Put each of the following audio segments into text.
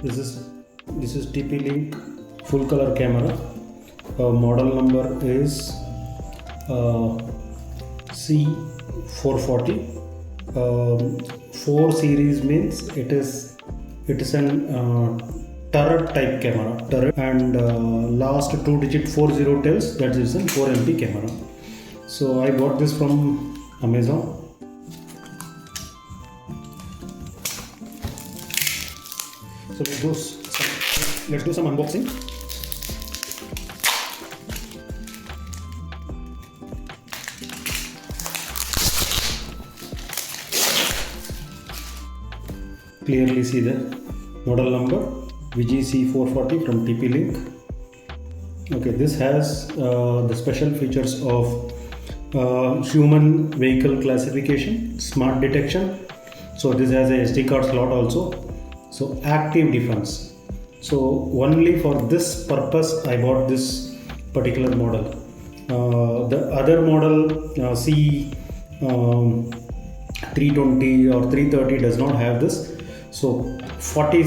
This is TP-Link full color camera. Model number is C440. 4 series means it is an turret type camera, and last 2 digit 40 tells that is a 4MP camera. So I bought this from Amazon. So let's do some unboxing. Clearly see the model number VIGI C440 from TP-Link. Okay, this has the special features of human vehicle classification, smart detection. So this has a SD card slot also. So active defense. So only for this purpose I bought this particular model. The other model C320 or 330 does not have this. So 40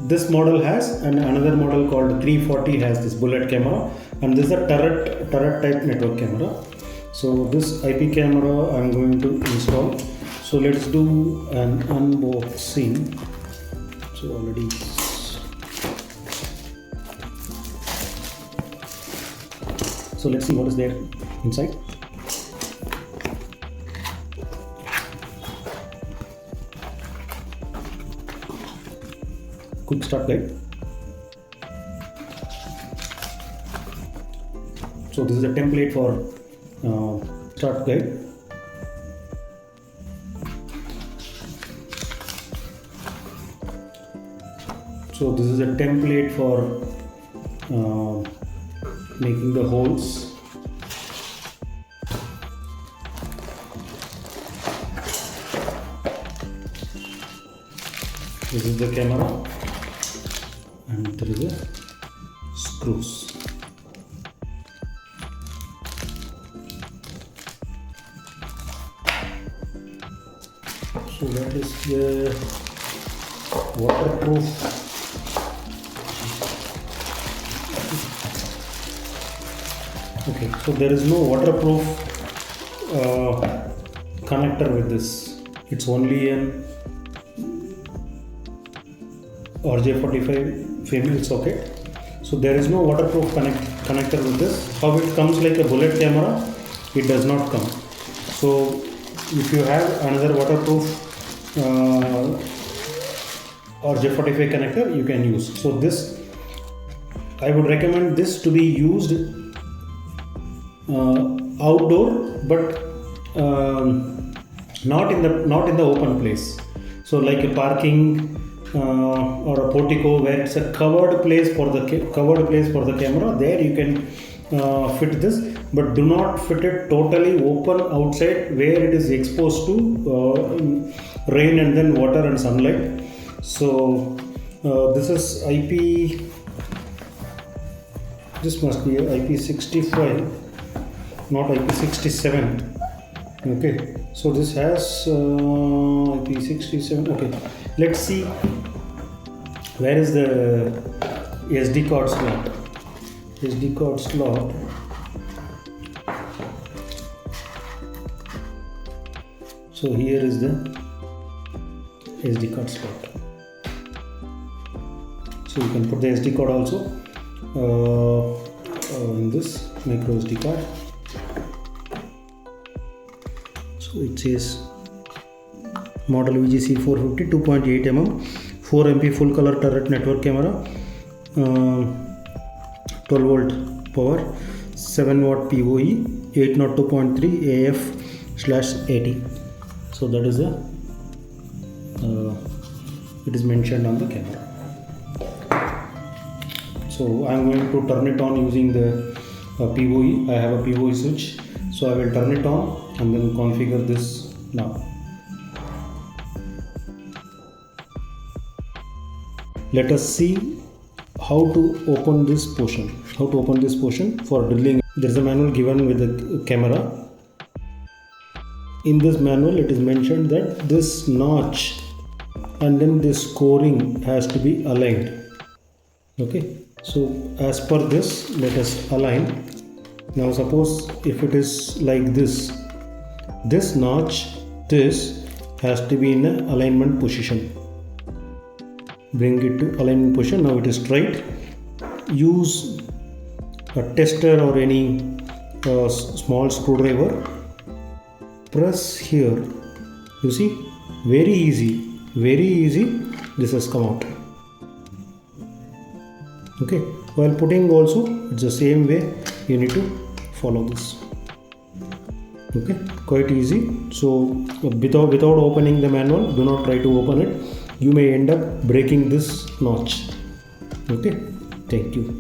this model has, and another model called 340 has this bullet camera, and this is a turret type network camera. So this IP camera I'm going to install. So let's do an unboxing. So already so let's see what is there inside. Quick start guide. So this is a template for start guide. So this is a template for making the holes. This is the camera, and there is a screws. So that is the waterproof. Okay, so there is no waterproof connector with this. It's only an RJ45 female socket. So there is no waterproof connector with this. How it comes like a bullet camera, it does not come. So if you have another waterproof RJ45 connector, you can use. So this, I would recommend this to be used outdoor, but not in the open place. So like a parking or a portico where it's a covered place for the camera, there you can fit this, but do not fit it totally open outside where it is exposed to rain and then water and sunlight. So this is IP, this must be IP65, not IP67. Okay, so this has IP67. Okay, let's see where is the SD card slot. SD card slot. So here is the SD card slot. So you can put the SD card also in this micro SD card. So it says model VIGI C440 2.8 mm 4MP full color turret network camera, 12 volt power, 7 watt PoE, 802.3 AF/80. So that is it is mentioned on the camera. So I am going to turn it on using the PoE. I have a PoE switch, so I will turn it on and then configure this now. Let us see how to open this portion. For drilling, there is a manual given with the camera. In this manual it is mentioned that this notch and then this scoring has to be aligned. Okay, so as per this, let us align. Now suppose if it is like this notch, this has to be in an alignment position. Bring it to alignment position. Now it is straight. Use a tester or any small screwdriver. Press here. You see, very easy, this has come out. Okay, while putting also it's the same way, you need to follow this. Okay, quite easy. So without opening the manual, do not try to open it. You may end up breaking this notch. Okay, thank you.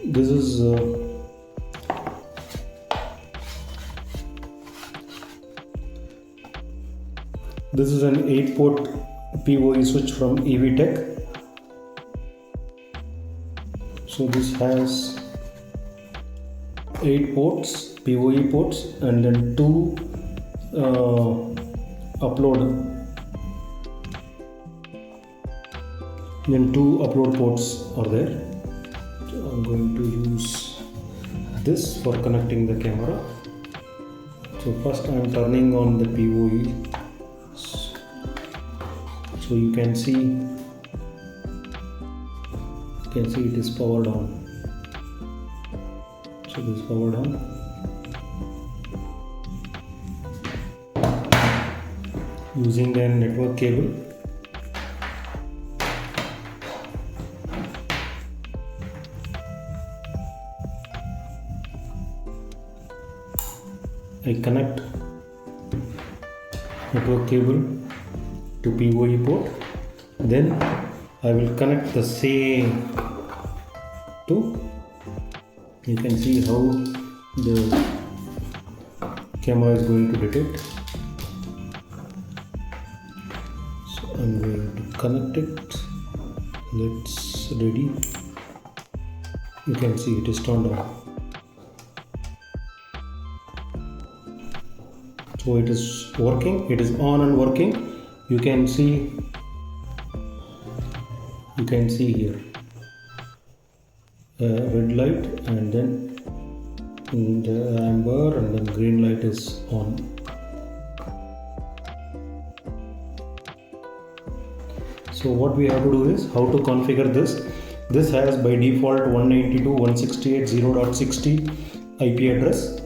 This is an 8-port PoE switch from EVTech. So this has 8 ports, PoE ports, and then 2 upload ports are there. So I'm going to use this for connecting the camera. So first I'm turning on the PoE. So you can see it is powered on. So this is powered on. Using a network cable. I connect network cable to PoE port, then I will connect the same to, you can see how the camera is going to detect. So I'm going to connect it. Let's ready. You can see it is turned on. So it is working, it is on and working. You can see here red light, and then the amber, and then green light is on. So what we have to do is how to configure this. This has by default 192.168.0.60 IP address.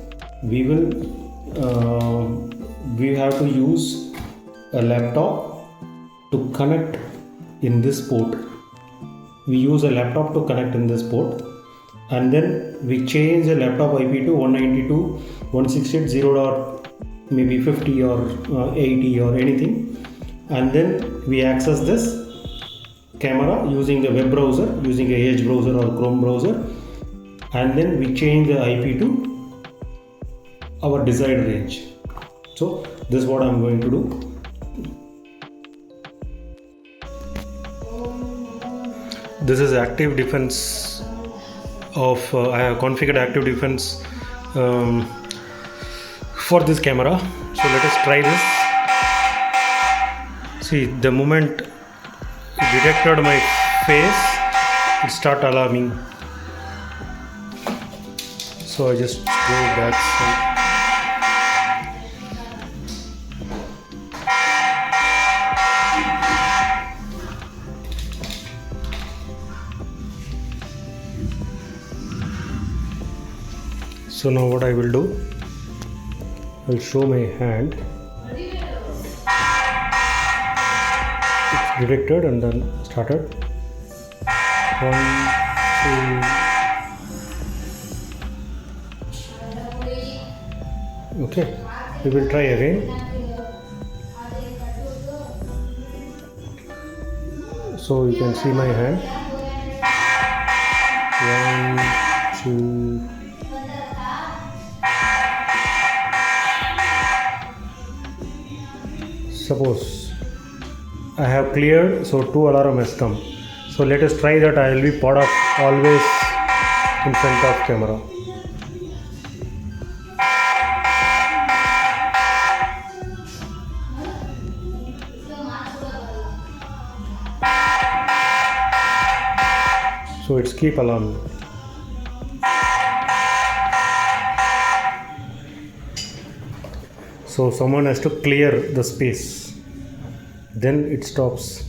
We have to use a laptop to connect in this port. We use a laptop to connect in this port, and then we change the laptop IP to 192.168.0.maybe 50 or 80 or anything, and then we access this camera using the web browser, using a Edge browser or Chrome browser, and then we change the IP to our desired range. So this is what I'm going to do. This is active defense of I have configured active defense for this camera. So let us try this. See, the moment it detected my face, it started alarming. So I just go back. So now what I will do, I will show my hand. It's detected and then started. 1, 2. Okay, we will try again. So you can see my hand. 1, 2. Suppose I have cleared, so 2 alarm has come. So let us try that. I will be part of always in front of camera. So it's keep alarm. So someone has to clear the space, then it stops.